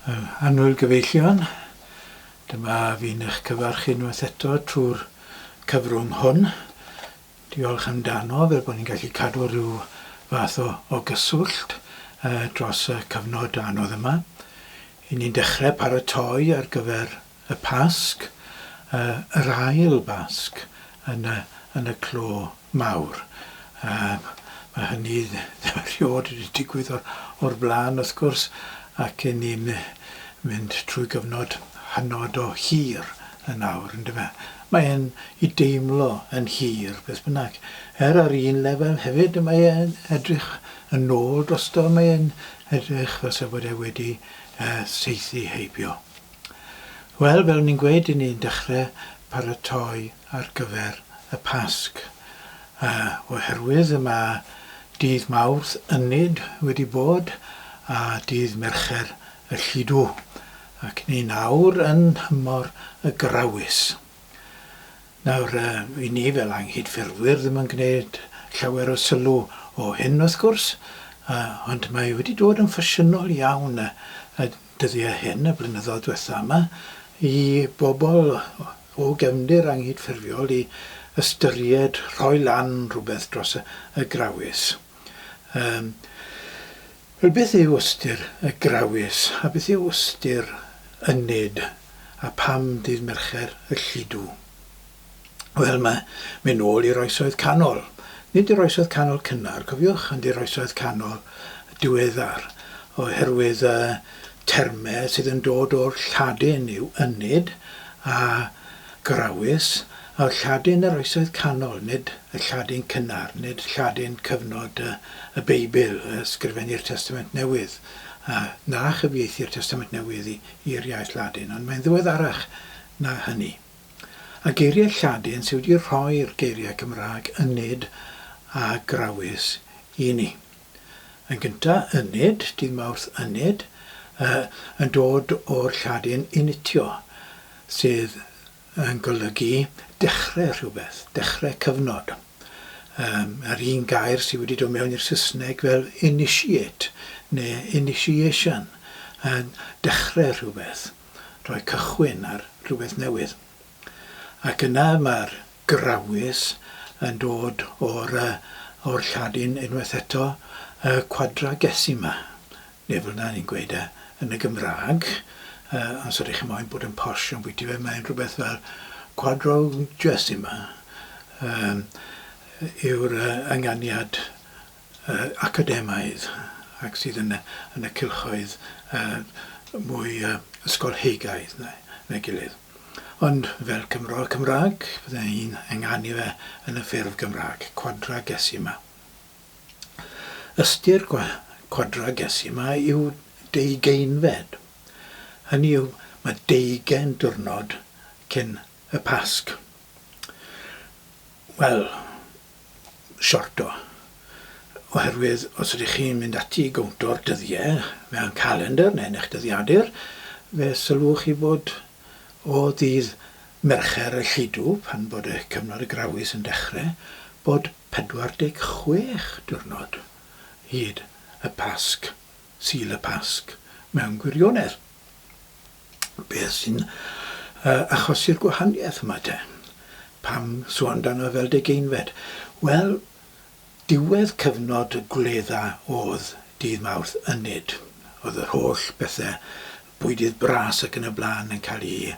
Annwyl gyfeillion, dyma fi'n eich cyfarch unwaith eto trwy'r cyfrwng hwn. Diolch amdano fel bod ni'n gallu cadw rhyw fath o gyswllt dros y cyfnod anodd yma. I ni'n dechrau paratoi ar gyfer y Pasg, yr ail Basg yn y clo mawr. Mae hynny erioed wedi digwydd o'r blaen wrth gwrs, ac yn ni'n mynd trwy gyfnod hynod o hir yn awr, yn dyfa. Mae e'n I deimlo yn hir, beth bynnag. Ar un lefel hefyd, mae e'n edrych yn ôl drosto, mae e'n edrych fel sa bod e wedi saethu heibio. Wel, fel ni'n gweud, ni'n dechrau paratoi ar gyfer y Pasg. Oherwydd yma dydd Mawrth ynyd wedi bod, a dydd Mercher y Lludw, ac ni nawr yn tymor y Grawys. Nawr, I ni fel anghydffurfwyr ddim yn gwneud llawer o sylw o hyn wrth gwrs, ond mae wedi dod yn ffasiynol iawn y dyddiau hyn, y blynyddoedd diwethaf yma, I bobl o gefndir anghydffurfiol I ystyried rhoi lan rhywbeth dros y Grawys. Wel, beth yw ystyr y Grawys, a beth yw ystyr ynyd, a pam dydd Mercher y Lludw? Wel, mae'n nôl i'r oesoedd canol. Nid i'r oesoedd canol cynnar, cofiwch, ond i'r oesoedd canol diweddar, oherwydd termau sydd yn dod o'r Lladin yw ynyd a Grawys, a Lladin yr oesoedd canol, nid y Lladin cynnar, nid Lladin cyfnod y Beibl, ysgrifennu'r Testament Newydd, na chyfieithu'r Testament Newydd i'r iaith Lladin, ond mae'n ddiweddarach na hynny. A geiriau Lladin sydd wedi rhoi'r geiriau Cymraeg ynyd a Grawys I ni. Yn gyntaf, ynyd, dydd Mawrth ynyd, yn dod o'r Lladin initio, sydd yn golygu dechrau rhywbeth, dechrau cyfnod. Yr un gair sydd wedi dod mewn i'r Saesneg fel initiate neu initiation, dechrau rhywbeth, rhoi cychwyn ar rhywbeth newydd. Ac yna mae'r Grawys yn dod o'r Lladin unwaith eto quadragesima, neu fel yna ni'n gweud yn y Gymraeg, os ydych chi'n moyn bod yn posh yn bwyty fe, mae'n rhywbeth fel quadragesima yw'r ynganiad academaidd ac sydd yn y cylchoedd mwy ysgolheigaidd neu gilydd. Ond fel Cymro Cymraeg, byddai ni'n ynganu fe yn y ffurf Gymraeg, quadragesima. Ystyr quadragesima yw ddeugainfed. Hynny yw, mae 20 diwrnod cyn y Pasg. Wel, siorto. Oherwydd, os ydych chi'n mynd ati I gownto'r dyddiau mewn calendar neu'n eich dyddiadur, fe sylwch chi bod o ddydd Mercher y Lludw, pan bod y cyfnod y Grawys yn dechrau, bod 46 diwrnod hyd y Pasg, Sul y Pasg, mewn gwirionedd. Beth sy'n achosi'r gwahaniaeth yma te? Pam sôn dan o fel ddeugainfed? Wel, diwedd cyfnod y gwledda oedd dydd Mawrth ynyd. Oedd yr holl bethau, bwydydd bras ac yn y blaen yn cael ei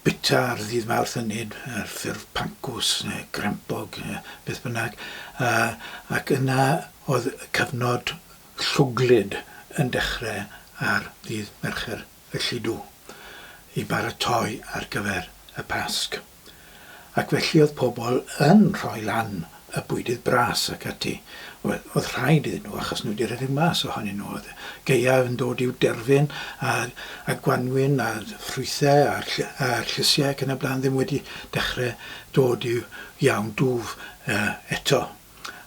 bita ar ddydd Mawrth ynyd, ar ffurf pancws neu grempog, beth bynnag. Ac yna oedd cyfnod llwglyd yn dechrau ar ddydd Mercher y Lludw I baratoi ar gyfer y Pasg. Ac felly oedd pobl yn rhoi lan y bwydydd bras ac ati. Oedd rhaid iddyn nhw achos nhw wedi rhedeg mas ohonyn nhw. Gaeaf yn dod i'w derfyn a gwanwyn a ffrwythau a'r llysiau ac yn y blaen ddim wedi dechrau dod i'w iawn dwf eto.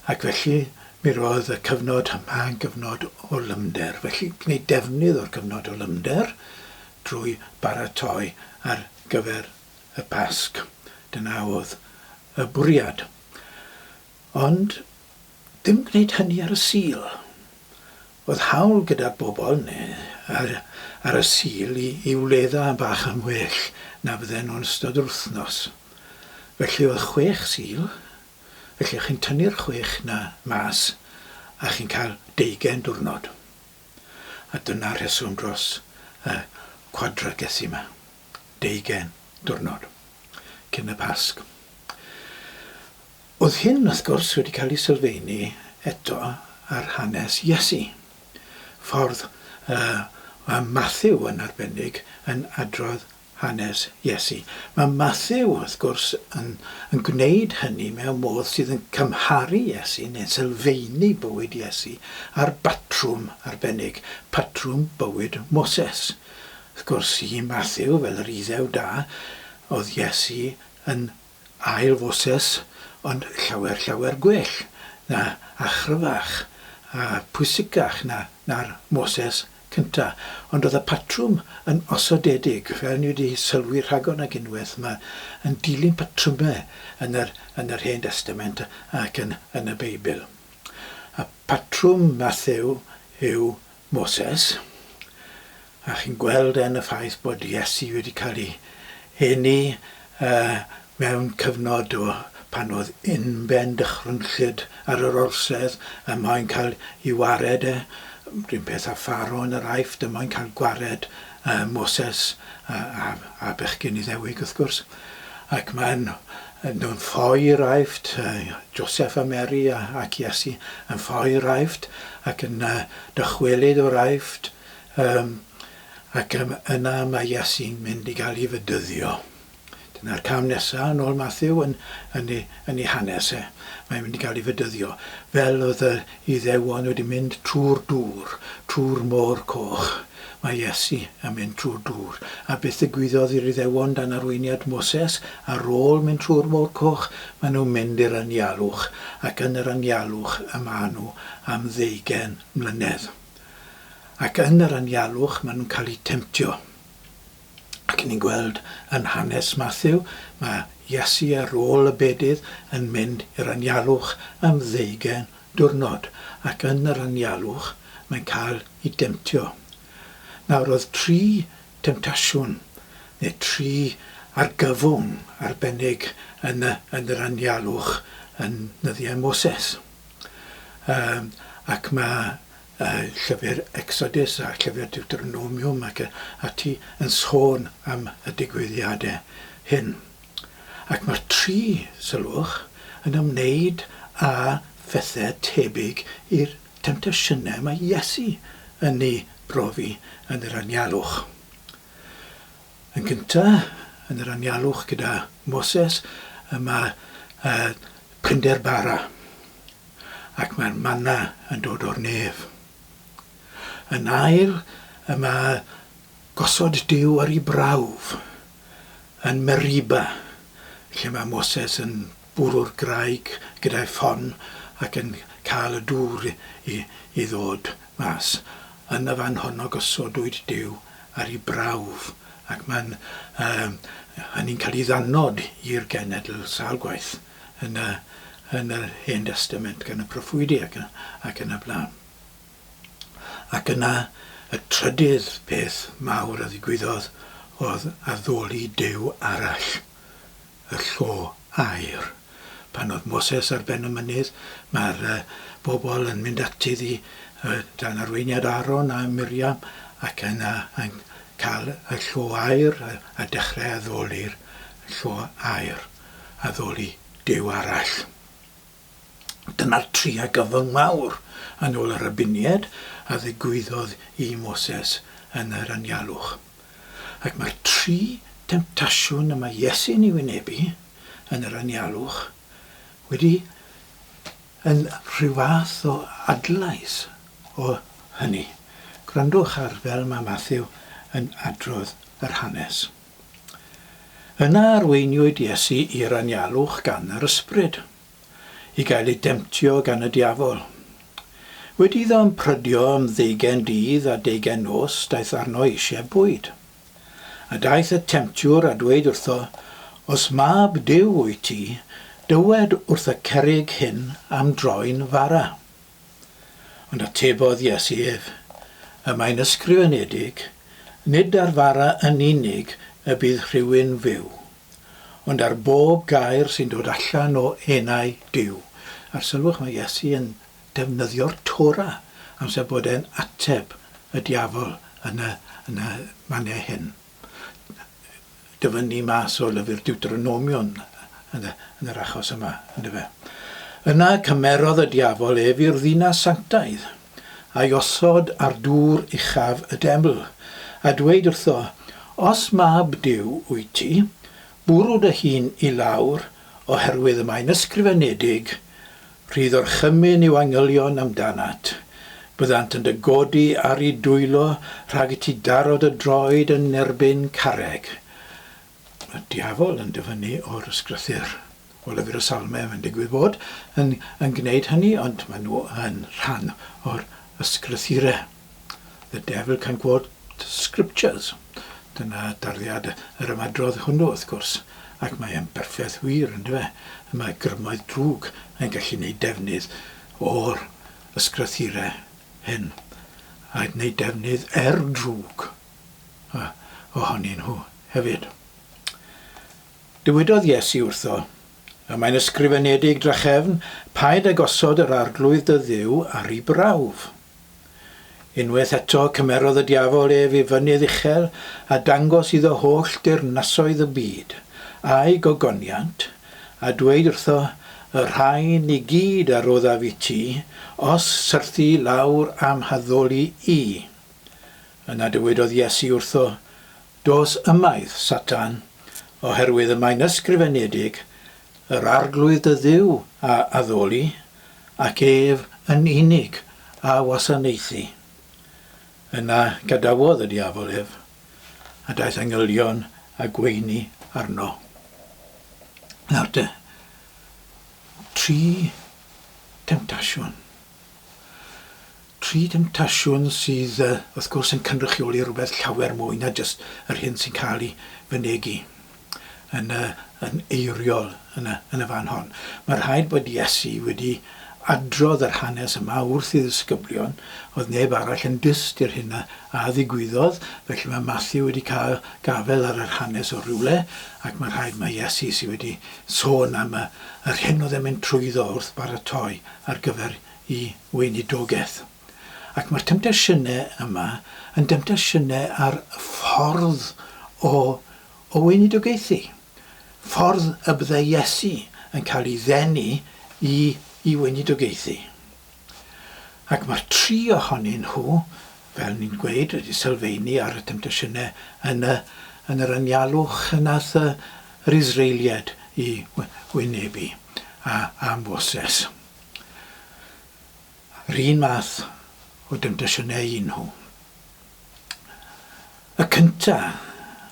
Ac felly mi roedd y cyfnod yma'n gyfnod o lymder. Felly gwneud defnydd o'r cyfnod o lymder drwy baratoi ar gyfer y Pasg. Dyna oedd y bwriad. Ond dim gwneud hynny ar y Sul. Oedd hawl gyda'r bobl, neu ar y sul i wledda bach am well na fydden nhw'n ystod yr wythnos. Felly oedd 6 sul, felly chi'n tynnu'r 6 na mas a chi'n cael 20 diwrnod. A dyna'r rheswm dros quadragesu yma, 20 diwrnod cyn y Pasg. Oedd hyn, wrth gwrs, wedi cael ei sylfaenu eto ar hanes Iesu. Ffordd Mathew yn arbennig yn adrodd hanes Iesu. Mae Mathew, wrth gwrs, yn gwneud hynny mewn modd sydd yn cymharu Iesu neu'n sylfaenu bywyd Iesu a'r patrwm arbennig, patrwm bywyd Moses. Wrth gwrs, i Mathew, fel yr Iddew da, oedd Iesu yn ail Moses, ond llawer gwell na achryfach a pwysicach na'r Moses cynta. Ond oedd y patrwm yn osodedig, fel ni wedi sylwi rhagor ag unwaith, mae'n dilyn patrwmau yn yr Hen Testament ac yn y Beibl. A patrwm Mathew yw Moses, a chi'n gweld yn y ffaith bod Iesu wedi cael ei hynny mewn cyfnod o pan oedd unben dychrynllyd ar yr orsedd, a mae'n cael ei wared rhywun peth a pharo yn yr Aifft, a mae'n cael gwared Moses a bechgyn Iddewig wrth gwrs. Ac mae'n nhw'n ffoi'r Aifft, Joseph a Mary ac Iesu yn ffoi'r Aifft ac yn dychwelyd o'r Aifft, ac yna mae Iesu'n mynd i gael ei fydyddio. Dyna'r cam nesaf yn ôl Mathew yn ei hanes e. Mae'n mynd i gael ei fydyddio. Fel oedd y Iddewon wedi mynd trwy'r dŵr, trwy'r môr coch. Mae Iesu yn mynd trwy'r dŵr. A beth ddigwyddodd i'r Iddewon dan arweiniad Moses, ar ôl mynd trwy'r môr coch, maen nhw'n mynd i'r anialwch. Ac yn yr anialwch y maen nhw am 20 mlynedd. Ac yn yr anialwch maen nhw'n cael eu temtio. Ac ni'n gweld yn hanes Mathew, mae Iesu ar ôl y bedydd yn mynd i'r anialwch am 20 diwrnod. Ac yn yr anialwch mae'n cael ei demtio. Nawr oedd 3 temtasiwn, neu 3 argyfwng arbennig yn yr anialwch yn nyddiau Moses. Ac mae llyfr Exodus a llyfr Deuteronomium ac ati yn sôn am y digwyddiadau hyn. Ac mae'r 3 sylwch yn ymwneud â phethau tebyg i'r temtasiynau mae Iesu yn ei brofi yn yr anialwch. Yn gyntaf, yn yr anialwch gyda Moses, mae prinder bara ac mae'r manna yn dod o'r nef. Yn ail, mae gosod Duw ar ei brawf yn Meriba, lle mae Moses yn bwrw'r graig gyda'i ffon ac yn cael y dŵr i ddod mas. Yn y fan honno gosodwyd Duw ar ei brawf ac mae'n hynny'n cael ei ddanod i'r genedl sawl gwaith yn yr Hen Testament gan y proffwydi ac yn y blaen. Ac yna y trydydd peth mawr a ddigwyddodd oedd addoli Duw arall, y llo aur. Pan oedd Moses ar ben y mynydd, mae'r bobl yn mynd ati ddi dan arweiniad Aaron a Miriam ac yna yn cael y llo aur a dechrau addoli'r llo aur, addoli Duw arall. Dyna'r 3 argyfwng mawr yn ôl yr rabiniaid a ddigwyddodd i Moses yn yr anialwch. Ac mae'r 3 temtasiwn yma Iesu'n ei wynebu yn yr anialwch wedi yn rhyw fath o adlais o hynny. Gwrandwch ar fel mae Mathew yn adrodd yr hanes. Yna arweiniwyd Iesu i'r anialwch gan yr ysbryd, i gael ei demtio gan y diafol. Wedi iddo prydio am 20 dydd a 20 nos, daeth arno eisiau bwyd. A daeth y temtiwr a dweud wrtho, os mab Duw wyt ti, dywed wrth y cerrig hyn am droi'n fara. Ond atebodd Iesu ef, y mae'n ysgrifenedig, nid ar fara yn unig y bydd rhywun fyw, ond ar bob gair sy'n dod allan o enau Duw. A'r sylwch mae Iesu yn defnyddio'r Tora amser bod e'n ateb y diafol yn y maniau hyn. Dyfynnu mas o lyfr Deuteronomion yn yr achos yma, ynddo fe. Yna cymerodd y diafol ef i'r ddinas sanctaidd, a'i osod ar dŵr uchaf y deml, a dweud wrtho, os mab Duw wyt ti, bwrw dy hun i lawr, oherwydd y mae'n ysgrifenedig, rhydd o'r chymyn i'w angylion amdanat. Byddant yn dy godi ar ei dwylo rhag i ti darod y droed yn erbyn carreg. Y diafol yn dyfynnu o'r ysgrythyr o lyfr y Salmau yn digwydd bod yn gwneud hynny, ond maen nhw yn rhan o'r ysgrythurau. The devil can quote scriptures. Dyna darddiad yr ymadrodd hwnnw wrth gwrs, ac mae'n berffaith wir yn dyfa. Mae grymoedd drwg yn gallu gwneud defnydd o'r ysgrythurau hyn, a gwneud defnydd drwg ohonyn nhw hefyd. Dywedodd Iesu wrtho, a mae'n ysgrifenedig drachefn, paid a gosod yr arglwydd dy Dduw ar ei brawf. Unwaith eto cymerodd y diafol ef i fynydd uchel a dangos iddo holl dirnasoedd y byd, a'i gogoniant, a dweud wrtho, y rhain i gyd arwydda fi ti, os syrthu lawr am haddoli i. Yna dywedodd Iesu wrtho, dos ymaith, Satan, oherwydd y mae'n ysgrifenedig, yr arglwydd y Dduw a addoli, ac ef yn unig a wasanaethu. Yna gadawodd y diafol ef, a daeth angylion a gweini arno. Nawr te, 3 temtasiwn. 3 temtasiwn sydd, wrth gwrs, yn cynrychioli rhywbeth llawer mwy na jyst yr hyn sy'n cael ei fynegu yn eiriol yn y fan hon. Mae rhaid bod Iesu wedi adrodd yr hanes yma wrth i ddisgyblion, oedd neb arall yn dyst i'r hynna a ddigwyddodd, felly mae Mathew wedi cael gafel ar yr hanes o rywle, ac mae rhaid mae Iesu sydd wedi sôn am yr hyn oedd e'n mynd trwyddo wrth baratoi ar gyfer i weinidogaeth. Ac mae'r temtasiynau yma yn temtasiynau ar ffordd o weinidogaethu. Ffordd y byddai Iesu yn cael ei ddenu i weinidogaethu. Ac mae'r 3 ohonyn nhw, fel ni'n gweud, wedi sylfaenu ar y temtasiynau yn yr anialwch nath yr Israeliad i wynebu am Moses. Yr un math o temtasiynau un nhw. Y cyntaf,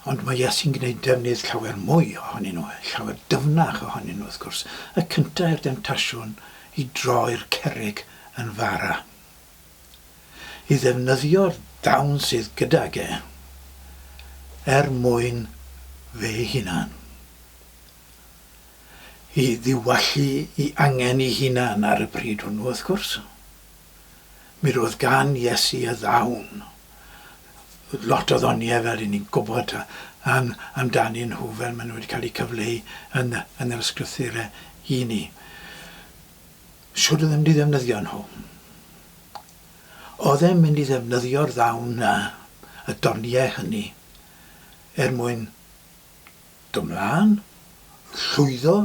ond mae Iesu'n gwneud defnydd llawer mwy ohonyn nhw, llawer dyfnach ohonyn nhw wrth gwrs. Y cyntaf yw'r temtasiwn i droi'r cerrig yn fara. I ddefnyddio'r dawn sydd gydag mwyn fe hunan. I ddiwallu i angen ei hunan ar y bryd hwnnw wrth gwrs. Mi roedd gan Iesu y ddawn. Lot o ddoniau fel ni'n gwybod amdani nhw fel maen nhw wedi cael eu cyfleu yn yr ysgrythurau i ni. Siwr oedd e'n mynd i ddefnyddio nhw. Oedd e'n mynd i ddefnyddio'r ddawn na, y doniau hynny, mwyn dymlaen, llwyddo,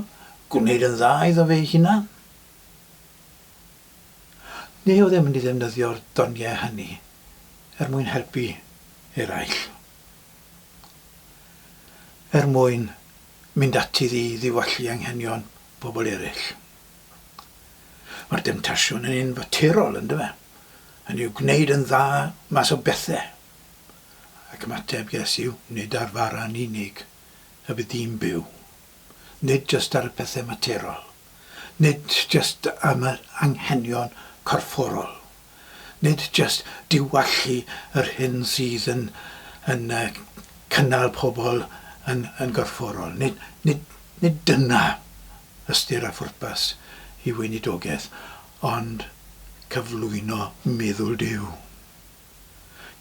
gwneud yn dda iddo fe hunan. Neu oedd e'n mynd i ddefnyddio'r doniau hynny mwyn helpu eraill. Mwyn mynd ati ddiwallu anghenion bobl eraill. Mae'r demtasiwn yn un faterol yn dyfa. Yn i'w gwneud yn dda mas o bethau. Ac ymateb Iesu, nid ar fara'n unig y bydd di'n byw. Nid jyst ar y pethau materol. Nid jyst am yr anghenion corfforol. Nid jyst diwallu yr hyn sydd yn cynnal pobl yn gorfforol. Nid dyna ystyr a phwrpas i weinidogaeth, ond cyflwyno meddwl Duw.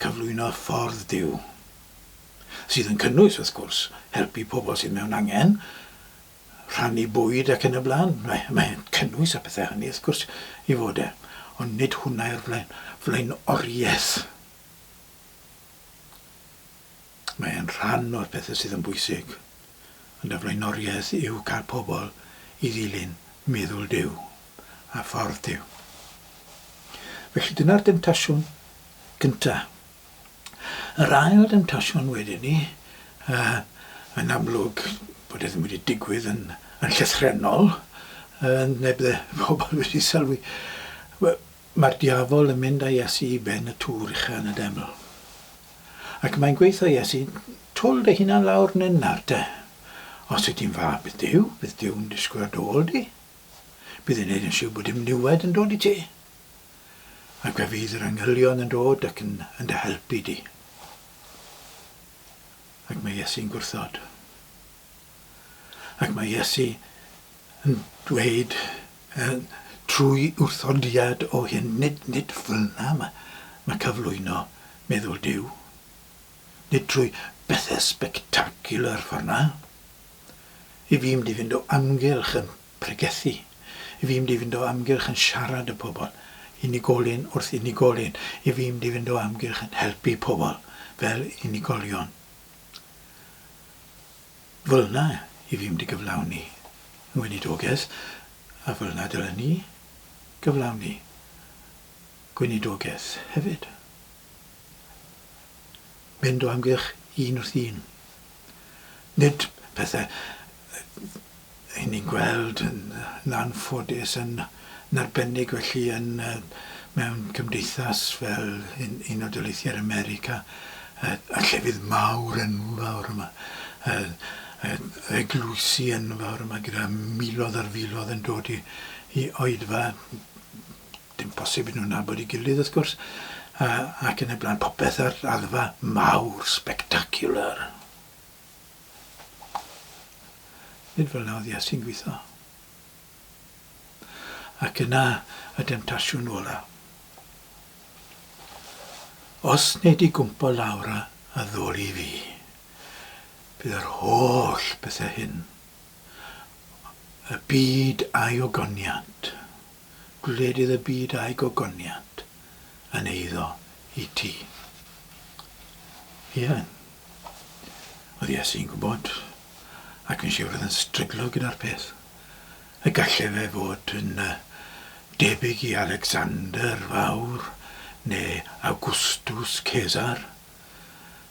cyflwyno ffordd Duw, sydd yn cynnwys, wrth gwrs, helpu pobl sydd mewn angen, rhannu bwyd ac yn y blaen. Mae'n cynnwys a pethau hynny, wrth gwrs, i fod e. Ond nid hwnna yw'r flaenoriaeth. Mae'n rhan o'r pethau sydd yn bwysig. Ond y flaenoriaeth yw cael pobl i ddilyn meddwl Duw a ffordd Duw. Felly dyna'r demtasiwn gyntaf. Yr ail demtasiwn wedyn ni, yn amlwg bod e ddim wedi digwydd yn llythrenol, neu bydde pobl wedi sylwi. Mae'r diafol yn mynd â Iesu i ben y tŵr uchel yn y deml. Ac mae'n gweithio Iesu, twl dy hunan lawr yn unnar te. Os ydy'n fa, bydd Duw'n disgwyl ar ôl di. Bydd e'n neud yn siŵr bod dim niwed yn dod i ti. Ac fe fydd yr angylion yn dod ac yn dy helpu di. Ac mae Iesu'n gwrthod. Ac mae Iesu yn dweud trwy wrthodiad o hyn, nid fyna mae cyflwyno meddwl Duw. Nid trwy bethau spectacular ffordd na. I fi mynd i fynd o amgylch yn pregethu. I fi mynd i fynd o amgylch yn siarad y pobl. Unigolyn wrth unigolyn. I fi mynd i fynd o amgylch yn helpu pobl fel unigolion. Fel yna i fi mynd i gyflawni yn weinidogaeth, a fel yna dylen ni gyflawni gweinidogaeth hefyd. Mynd o amgylch un wrth un. Nid pethau i ni'n gweld yn anffodus yn arbennig felly mewn cymdeithas fel Unol Daleithiau'r America, a llefydd mawr enfawr yma, eglwysi enfawr yma gyda miloedd ar filoedd yn dod i oedfa, dim posib i nhw'n nabod i gilydd wrth gwrs, ac yn y blaen popeth ar raddfa mawr, spectacular. Nid fel na oedd Iesu'n gweithio. Ac yna y demtasiwn ola. Os nid i gwmpo lawr a ddol i fi, bydd yr holl bethau hyn, y byd a'i ogoniant, gwledydd y byd a'i gogoniant, yn eiddo i ti. Ie, oedd Iesu'n gwybod, ac yn siŵr oedd yn stryglo gyda'r peth. Y gallai fe fod yn debyg i Alexander fawr neu Augustus Caesar.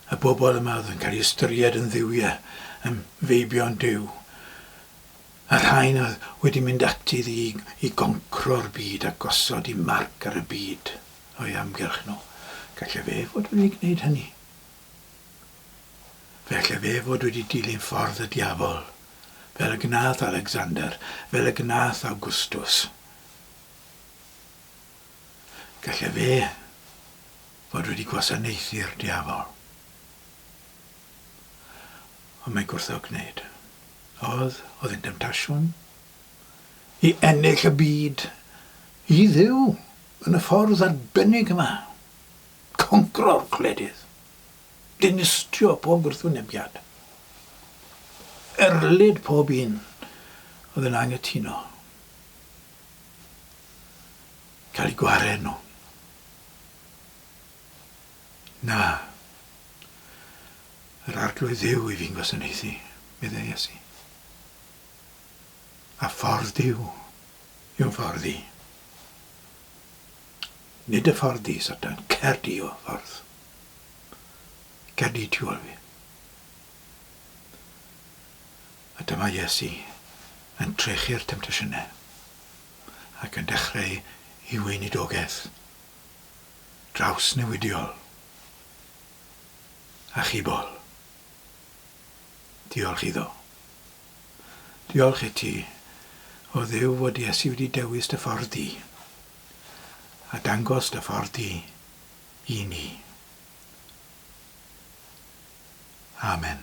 Y bobl yma oedd yn cael ei ystyried yn dduwiau, yn feibion Duw. A rhain oedd wedi mynd ati i goncro'r byd a gosod i marc ar y byd o'i amgylch nhw. Gallai fe fod wedi gwneud hynny. Felly fe fod wedi dilyn ffordd y diafol, fel y gnath Alexander, fel y gnath Augustus. Gallai fe fod wedi gwasanaethu'r diafol. Ond mae'n gwrtho gwneud. Oedd yn demtasiwn i ennill y byd i Dduw yn y ffordd arbennig yma. Concro'r gwledydd. Dinistrio pob gwrthwynebiad. Erlyd pob un oedd yn anghytuno. Cael ei gwaren nhw. Na. Yr arglwydd Dduw i fi'n gwasanaethu, meddai Iesu. A ffordd Dduw yw'n ffordd i. Nid y ffordd i, Satan, cer di o ffordd. Cer di tu ôl fi. A dyma Iesu yn trechu'r temptasiynau ac yn dechrau i weinidogaeth draws newidiol a chibol. Diolch iddo. Diolch i ti o Dduw fod Iesu wedi dewis dy ffordd di a dangos dy ffordd di i ni. Amen.